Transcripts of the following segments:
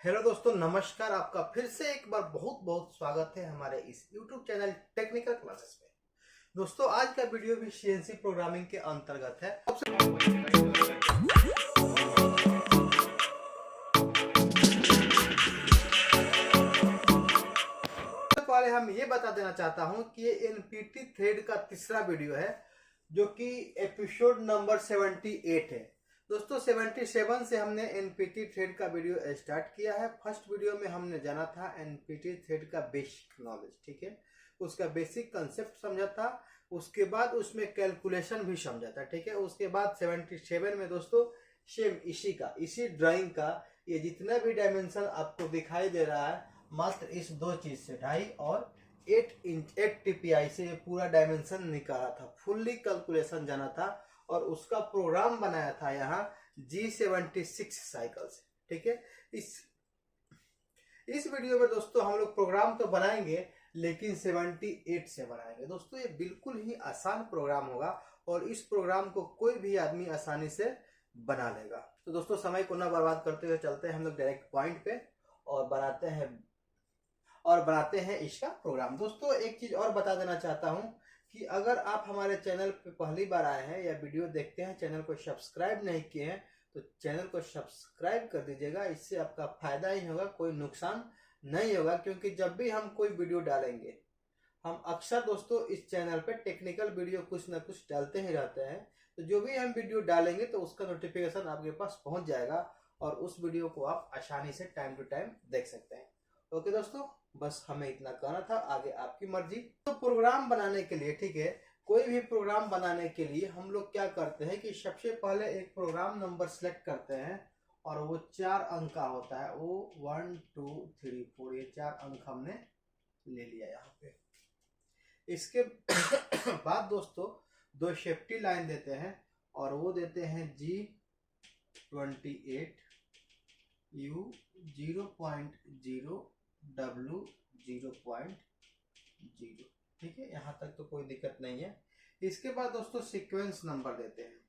Hello दोस्तों, नमस्कार। आपका फिर से एक बार बहुत बहुत स्वागत है हमारे इस YouTube चैनल टेक्निकल क्लासेस में। दोस्तों, आज का वीडियो भी सीएनसी प्रोग्रामिंग के अंतर्गत है। सबसे पहले हम ये बता देना चाहता हूं कि ये एनपीटी थ्रेड का तीसरा वीडियो है, जो कि एपिसोड नंबर 78 है। दोस्तों, 77 से हमने एनपीटी थ्रेड का वीडियो स्टार्ट किया है। फर्स्ट वीडियो में हमने जाना था एनपीटी थ्रेड का बेसिक नॉलेज, ठीक है, उसका बेसिक कंसेप्ट समझा था। उसके बाद उसमें कैलकुलेशन भी समझा था, ठीक है। उसके बाद 77 में दोस्तों सेम इसी ड्राइंग का ये जितना भी डायमेंशन आपको दिखाई दे रहा है, मात्र इस दो चीज से 2.5 और 8 टीपीआई से ये पूरा डायमेंशन निकाला था, फुल्ली कैलकुलेशन जाना था और उसका प्रोग्राम बनाया था यहाँ G76 साइकिल से, ठीक है। इस वीडियो में दोस्तों हम लोग प्रोग्राम तो बनाएंगे, लेकिन 78 से बनाएंगे। दोस्तों, ये बिल्कुल ही आसान प्रोग्राम होगा और इस प्रोग्राम को कोई भी आदमी आसानी से बना लेगा। तो दोस्तों, समय को ना बर्बाद करते हुए चलते हैं हम लोग डायरेक्ट पॉइंट पे और बनाते हैं इसका प्रोग्राम। दोस्तों, एक चीज और बता देना चाहता हूं कि अगर आप हमारे चैनल पे पहली बार आए हैं या वीडियो देखते हैं, चैनल को सब्सक्राइब नहीं किए हैं, तो चैनल को सब्सक्राइब कर दीजिएगा। इससे आपका फायदा ही होगा, कोई नुकसान नहीं होगा। क्योंकि जब भी हम कोई वीडियो डालेंगे, हम अक्सर दोस्तों इस चैनल पे टेक्निकल वीडियो कुछ ना कुछ डालते ही रहते हैं। तो जो भी हम वीडियो डालेंगे तो उसका नोटिफिकेशन आपके पास पहुंच जाएगा और उस वीडियो को आप आसानी से टाइम टू टाइम देख सकते हैं। ओके दोस्तों, बस हमें इतना कहना था, आगे आपकी मर्जी। तो प्रोग्राम बनाने के लिए, ठीक है, कोई भी प्रोग्राम बनाने के लिए हम लोग क्या करते हैं कि सबसे पहले एक प्रोग्राम नंबर सेलेक्ट करते हैं और वो 4 अंक का होता है। वो 1 2 3 4 ये 4 अंक हमने ले लिया यहाँ पे। इसके बाद दोस्तों 2 सेफ्टी लाइन देते हैं और वो देते हैं G28 U 0.0 W 0.0, ठीक है। यहाँ तक तो कोई दिक्कत नहीं है। इसके बाद दोस्तों सीक्वेंस नंबर देते हैं।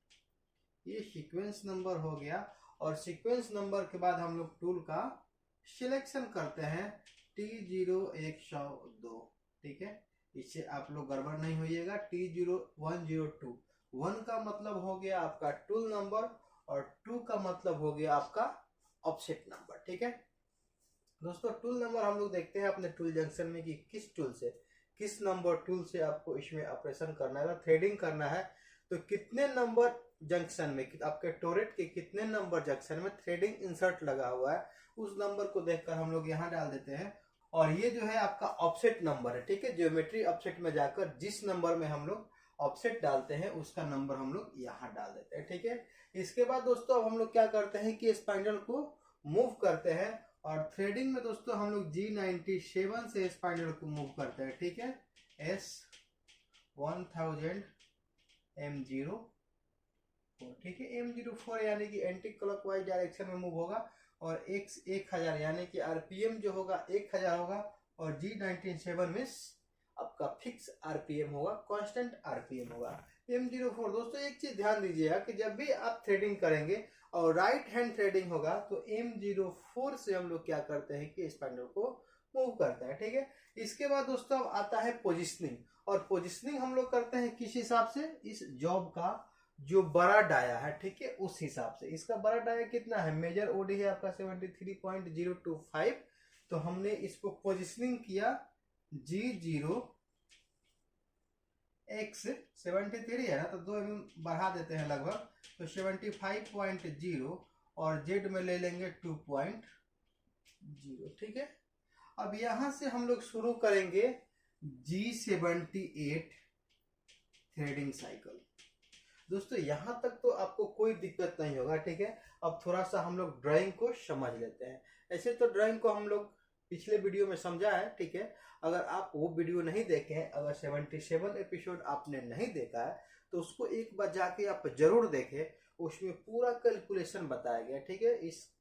ये सीक्वेंस नंबर हो गया और सीक्वेंस नंबर के बाद हम लोग टूल का सिलेक्शन करते हैं T0102, ठीक है। इससे आप लोग गड़बड़ नहीं होइएगा। T0102, 1 का मतलब हो गया आपका टूल नंबर और 2 का मतलब हो गया आपका ऑफसेट नंबर, ठीक है। दोस्तों, टूल नंबर हम लोग देखते हैं अपने टूल जंक्शन में कि किस नंबर टूल से आपको इसमें ऑपरेशन करना है, थ्रेडिंग करना है। तो कितने नंबर जंक्शन में, आपके टोरेट के कितने नंबर जंक्शन में थ्रेडिंग इंसर्ट लगा हुआ है, उस नंबर को देखकर हम लोग यहाँ डाल देते हैं। और ये जो है आपका ऑफसेट नंबर है, ठीक है। ज्योमेट्री ऑफसेट में जाकर जिस नंबर में हम लोग ऑफसेट डालते हैं उसका नंबर हम लोग यहाँ डाल देते हैं, ठीक है। इसके बाद दोस्तों अब हम लोग क्या करते हैं कि स्पाइंडल को मूव करते हैं और थ्रेडिंग में दोस्तों हम लोग G97 से स्पाइंडल को मूव करते हैं, ठीक है। S1000 M04, ठीक है। M04 यानी कि एंटी क्लॉकवाइज डायरेक्शन में मूव होगा और X 1000 यानी कि RPM जो होगा 1000 होगा और G97 में आपका फिक्स RPM होगा, कांस्टेंट RPM होगा। M04 दोस्तों एक चीज ध्यान दीजिएगा कि जब भी आप थ्रेडिंग करेंगे और राइट हैंड थ्रेडिंग होगा तो M04 से हम लोग क्या करते हैं कि स्पाइंडल को मूव करते हैं, ठीक है। इसके बाद दोस्तों अब आता है पोजिशनिंग, और पोजिशनिंग हम लोग करते हैं किस हिसाब से, इस जॉब का जो बड़ा डाया है, ठीक है, उस हिसाब से। इसका बड़ा डाया कितना है, मेजर ओडी है आपका 73.025, तो हमने इसको पोजिशनिंग किया G0 X 73 है ना, तो 2 mm बढ़ा देते हैं लगभग, तो 75.0 और Z में ले लेंगे 2.0, ठीक है। अब यहां से हम लोग शुरू करेंगे G78 थ्रेडिंग साइकिल। दोस्तों यहां तक तो आपको कोई दिक्कत नहीं होगा, ठीक है। अब थोड़ा सा हम लोग ड्राइंग को समझ लेते हैं। ऐसे तो ड्राइंग को हम लोग पिछले वीडियो में समझा है, ठीक है। अगर आप वो वीडियो नहीं देखे हैं, अगर 77 एपिसोड आपने नहीं देखा है, तो उसको एक बार जाके आप जरूर देखें। उसमें पूरा कैलकुलेशन बताया गया, ठीक है। इस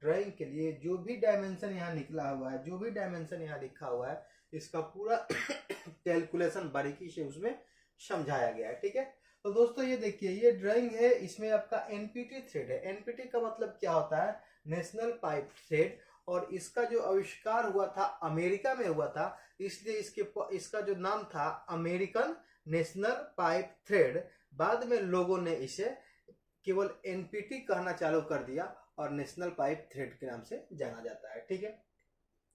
ड्राइंग के लिए जो भी डायमेंशन यहाँ निकला हुआ है, जो भी डायमेंशन यहाँ लिखा हुआ है, इसका पूरा कैलकुलेशन बारीकी से उसमें समझाया गया है, ठीक है। तो दोस्तों ये देखिए, ये ड्राइंग है, इसमें आपका एनपीटी थ्रेड है। एनपीटी का मतलब क्या होता है, नेशनल पाइप थ्रेड। और इसका जो आविष्कार हुआ था अमेरिका में हुआ था, इसलिए इसका जो नाम था अमेरिकन नेशनल पाइप थ्रेड। बाद में लोगों ने इसे केवल एनपीटी कहना चालू कर दिया और नेशनल पाइप थ्रेड के नाम से जाना जाता है। ठीक है,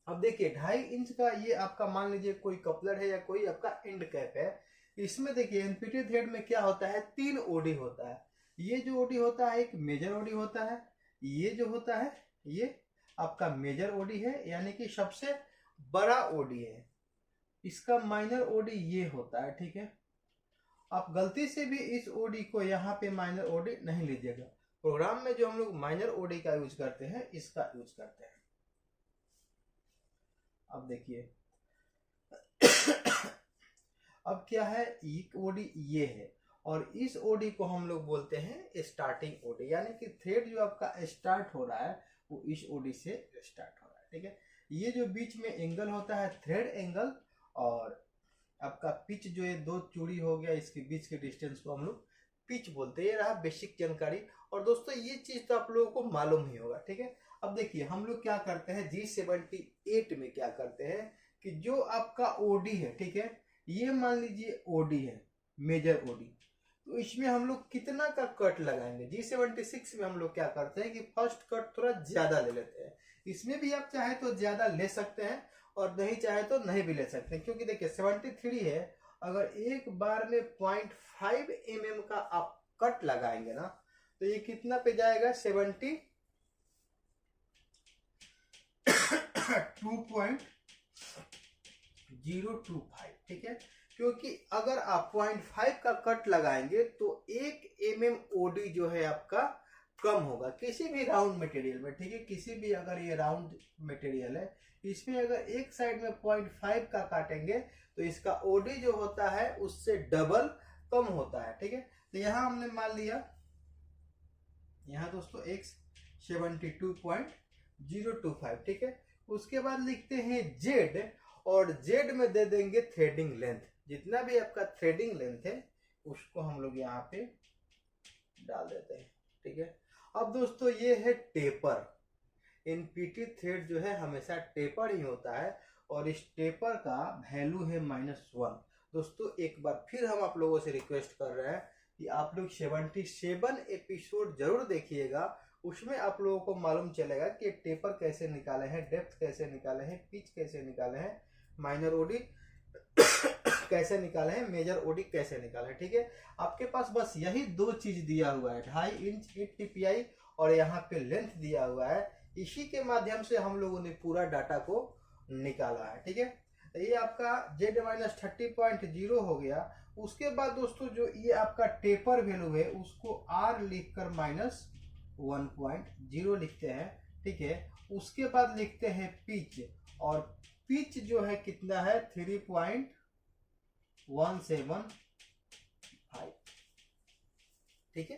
अब देखिए 2.5 इंच का ये आपका मान लीजिए कोई कपलर है या कोई आपका एंड कैप है। इसमें देखिए एनपीटी थ्रेड में क्या होता है, 3 ओडी होता है। ये जो ओडी होता है एक मेजर ओडी होता है, ये जो होता है ये आपका मेजर ओडी है यानी कि सबसे बड़ा ओडी है। इसका माइनर ओडी ये होता है। ठीक है, आप गलती से भी इस ओडी को यहाँ पे माइनर ओडी नहीं लीजिएगा। प्रोग्राम में जो हम लोग माइनर ओडी का यूज करते हैं इसका यूज करते हैं। अब देखिए अब क्या है, एक ओडी ये है और इस ओडी को हम लोग बोलते हैं स्टार्टिंग ओडी, यानी कि थ्रेड जो आपका स्टार्ट हो रहा है वो इस ओडी से स्टार्ट हो रहा है। ठीक है, ये जो बीच में एंगल होता है थ्रेड एंगल, और आपका पिच जो ये 2 चूड़ी हो गया इसके बीच के डिस्टेंस को हम लोग पिच बोलते हैं। ये रहा बेसिक जानकारी। और दोस्तों ये चीज तो आप लोगों को मालूम ही होगा। ठीक है, अब देखिए हम लोग क्या करते हैं G78 में क्या करते हैं कि जो आपका ओडी है, ठीक है, ये मान लीजिए ओडी है मेजर ओडी, तो इसमें हम लोग कितना का कट लगाएंगे। G76 में हम लोग क्या करते हैं कि फर्स्ट कट थोड़ा ज्यादा ले लेते हैं। इसमें भी आप चाहे तो ज्यादा ले सकते हैं और नहीं चाहे तो नहीं भी ले सकते हैं, क्योंकि देखिए 73 है, अगर एक बार में 0.5 mm का आप कट लगाएंगे ना तो ये कितना पे जाएगा, 2.025। ठीक है, क्योंकि अगर आप 0.5 का कट लगाएंगे तो 1 mm ओडी जो है आपका कम होगा किसी भी राउंड मटेरियल में। ठीक है, किसी भी अगर ये राउंड मटेरियल है इसमें अगर एक साइड में 0.5 का काटेंगे तो इसका ओडी जो होता है उससे डबल कम होता है। ठीक है, तो यहां हमने मान लिया, यहां दोस्तों x 72.025। ठीक है, उसके बाद लिखते हैं z, और z में दे देंगे थ्रेडिंग लेंथ। जितना भी आपका थ्रेडिंग लेंथ है उसको हम लोग यहाँ पे डाल देते हैं। ठीक है, अब दोस्तों ये है टेपर। एनपीटी थ्रेड जो है हमेशा टेपर ही होता है और इस टेपर का वैल्यू है -1। दोस्तों एक बार फिर हम आप लोगों से रिक्वेस्ट कर रहे हैं कि आप लोग 77 एपिसोड जरूर देखिएगा, उसमें आप लोगों को मालूम चलेगा कि टेपर कैसे निकाले हैं, डेप्थ कैसे निकाले हैं, पिच कैसे निकाले हैं, माइनर ओडी कैसे निकाले हैं, मेजर ओडी कैसे निकाले हैं। ठीक है, आपके पास बस यही 2 चीज दिया हुआ है, 2.5 इंच 8 TPI और यहाँ पे लेंथ दिया हुआ है। इसी के माध्यम से हम लोगों ने पूरा डाटा को निकाला है। ठीक है, ये आपका Z-30.0 हो गया। उसके बाद दोस्तों जो ये आपका टेपर वैल्यू है उसको R लिखकर -1.0 लिखते हैं। ठीक है, उसके बाद लिखते हैं पिच, और पिच जो है कितना है 3.175। ठीक है,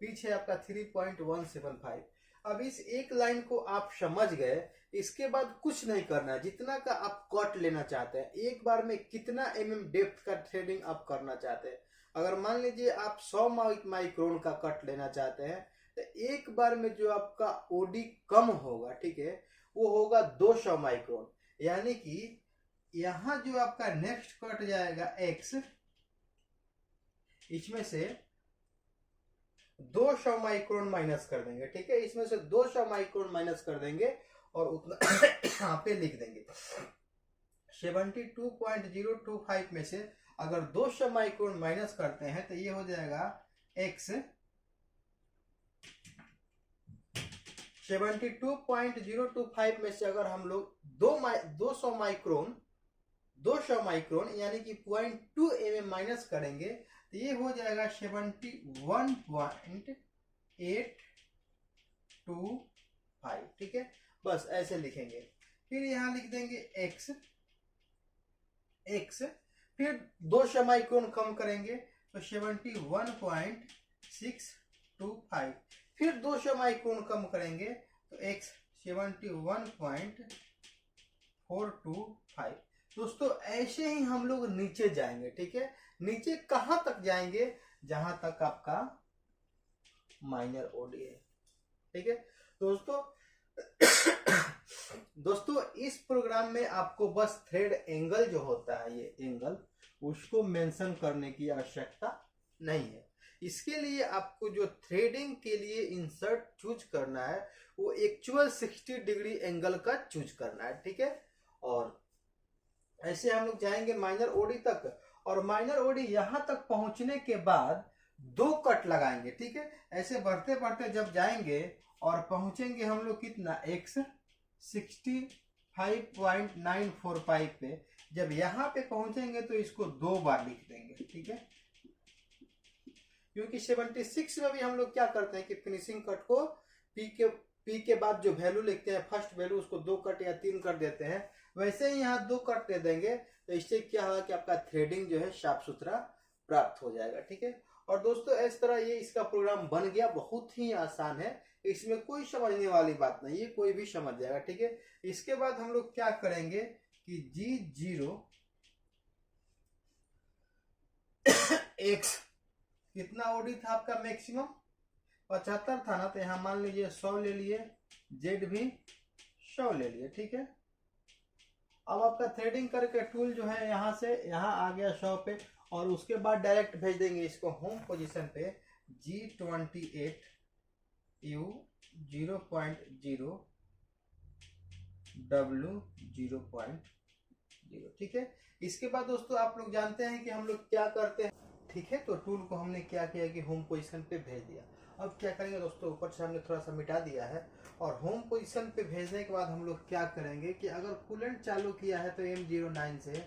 पिच है आपका 3.175। अब इस एक लाइन को आप समझ गए, इसके बाद कुछ नहीं करना है। जितना का आप कट लेना चाहते हैं, एक बार में कितना डेप्थ का थ्रेडिंग आप करना चाहते हैं। अगर मान लीजिए आप 100 माइक्रोन का कट लेना चाहते हैं तो एक बार में जो आपका ओडी कम होगा, ठीक है, वो होगा 200 माइक्रोन। यानी कि यहां जो आपका नेक्स्ट कट जाएगा x, इसमें से 200 माइक्रोन माइनस कर देंगे। ठीक है, इसमें से 200 माइक्रोन माइनस कर देंगे और उतना यहाँ पे लिख देंगे। 72.025 में से अगर 200 माइक्रोन माइनस करते हैं तो ये हो जाएगा x 72.025 में से अगर हम लोग 200 माइक्रोन यानी कि 0.2 mm माइनस करेंगे तो ये हो जाएगा 71.825। ठीक है, बस ऐसे लिखेंगे। फिर यहाँ लिख देंगे x, फिर 200 माइक्रोन कम करेंगे तो 71.625। फिर 200 माइक्रोन कम करेंगे तो x 71.425। दोस्तों ऐसे ही हम लोग नीचे जाएंगे। ठीक है, नीचे कहां तक जाएंगे, जहां तक आपका माइनर ओडी है। ठीक है दोस्तों, दोस्तों इस प्रोग्राम में आपको बस थ्रेड एंगल जो होता है, ये एंगल, उसको मेंशन करने की आवश्यकता नहीं है। इसके लिए आपको जो थ्रेडिंग के लिए इंसर्ट चूज करना है वो एक्चुअल 60 डिग्री एंगल का चूज करना है, ठीक है। और ऐसे हम लोग जाएंगे माइनर ओडी तक, और माइनर ओडी यहां तक पहुंचने के बाद 2 कट लगाएंगे, ठीक है। ऐसे बढ़ते बढ़ते जब जाएंगे और पहुंचेंगे हम लोग कितना, x 65.945 पे, जब यहाँ पे पहुंचेंगे तो इसको 2 बार लिख देंगे, ठीक है। क्योंकि 76 में भी हम लोग क्या करते हैं कि फिनिशिंग कट को पी के बाद जो वैल्यू लिखते हैं, फर्स्ट वैल्यू, उसको 2 कट या 3 कट देते हैं। वैसे ही यहाँ 2 कट दे देंगे, तो इससे क्या होगा कि आपका थ्रेडिंग जो है साफ सुथरा प्राप्त हो जाएगा, ठीक है। और दोस्तों इस तरह ये इसका प्रोग्राम बन गया, बहुत ही आसान है, इसमें कोई समझने वाली बात नहीं है, कोई भी समझ जाएगा, ठीक है। इसके बाद हम लोग क्या करेंगे कि G0 X कितना ओडी था आपका, मैक्सिमम 75 था ना, तो यहाँ मान लीजिए 100 ले लिए, जेड भी 100 ले लिए, ठीक है। अब आपका थ्रेडिंग करके टूल जो है यहाँ से यहाँ आ गया 100 पे, और उसके बाद डायरेक्ट भेज देंगे इसको होम पोजीशन पे, G28 U 0.0 W 0.0, ठीक है। इसके बाद दोस्तों आप लोग जानते हैं कि हम लोग क्या करते हैं, ठीक है। तो टूल को हमने क्या किया कि होम पोजीशन पे भेज दिया। अब क्या करेंगे दोस्तों, ऊपर से हमने थोड़ा सा मिटा दिया है, और होम पोजीशन पे भेजने के बाद हम लोग क्या करेंगे कि अगर कूलेंट चालू किया है तो M09 से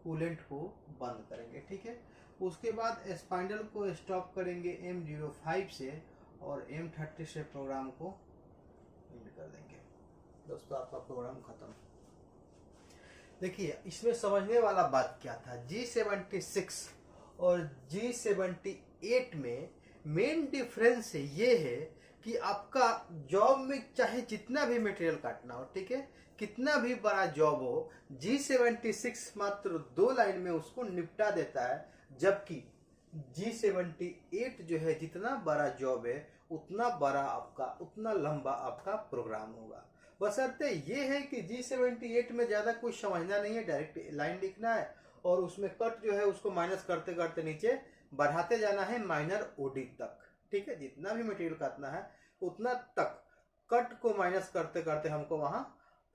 कूलेंट को बंद करेंगे, ठीक है। उसके बाद स्पाइंडल को स्टॉप करेंगे M05 से, और M30 से प्रोग्राम को एंड कर देंगे। दोस्तों आपका प्रोग्राम खत्म। देखिए इसमें समझने वाला बात क्या था, G76 और G78 में मेन डिफरेंस ये है कि आपका जॉब में चाहे जितना भी मटेरियल काटना हो, ठीक है, कितना भी बड़ा जॉब हो, G76 मात्र 2 लाइन में उसको निपटा देता है, जबकि G78 जो है जितना बड़ा जॉब है उतना बड़ा आपका, उतना लंबा आपका प्रोग्राम होगा। बशर्ते ये है कि G78 में ज़्यादा कुछ समझना नहीं है, डायरेक्ट लाइन लिखना है, और उसमें कट जो है उसको माइनस करते करते नीचे बढ़ाते जाना है माइनर ओडी तक, ठीक है। जितना भी मटेरियल काटना है उतना तक कट को माइनस करते करते हमको वहां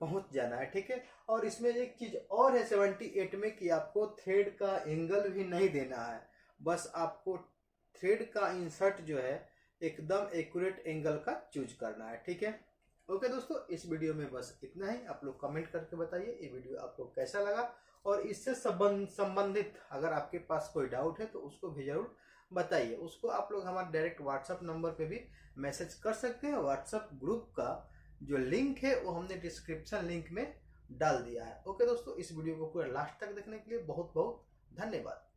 पहुंच जाना है, ठीक है। और इसमें एक चीज और है 78 में कि आपको थ्रेड का एंगल भी नहीं देना है, बस आपको थ्रेड का इंसर्ट जो है एकदम एक्यूरेट एंगल का चूज करना है, ठीक है। ओके दोस्तों, इस वीडियो में बस इतना ही। आप लोग कमेंट करके बताइए ये वीडियो आपको कैसा लगा, और इससे संबंधित अगर आपके पास कोई डाउट है तो उसको भी जरूर बताइए। उसको आप लोग हमारे डायरेक्ट व्हाट्सएप नंबर पे भी मैसेज कर सकते हैं। व्हाट्सएप ग्रुप का जो लिंक है वो हमने डिस्क्रिप्शन लिंक में डाल दिया है। ओके दोस्तों, इस वीडियो को पूरा लास्ट तक देखने के लिए बहुत बहुत धन्यवाद।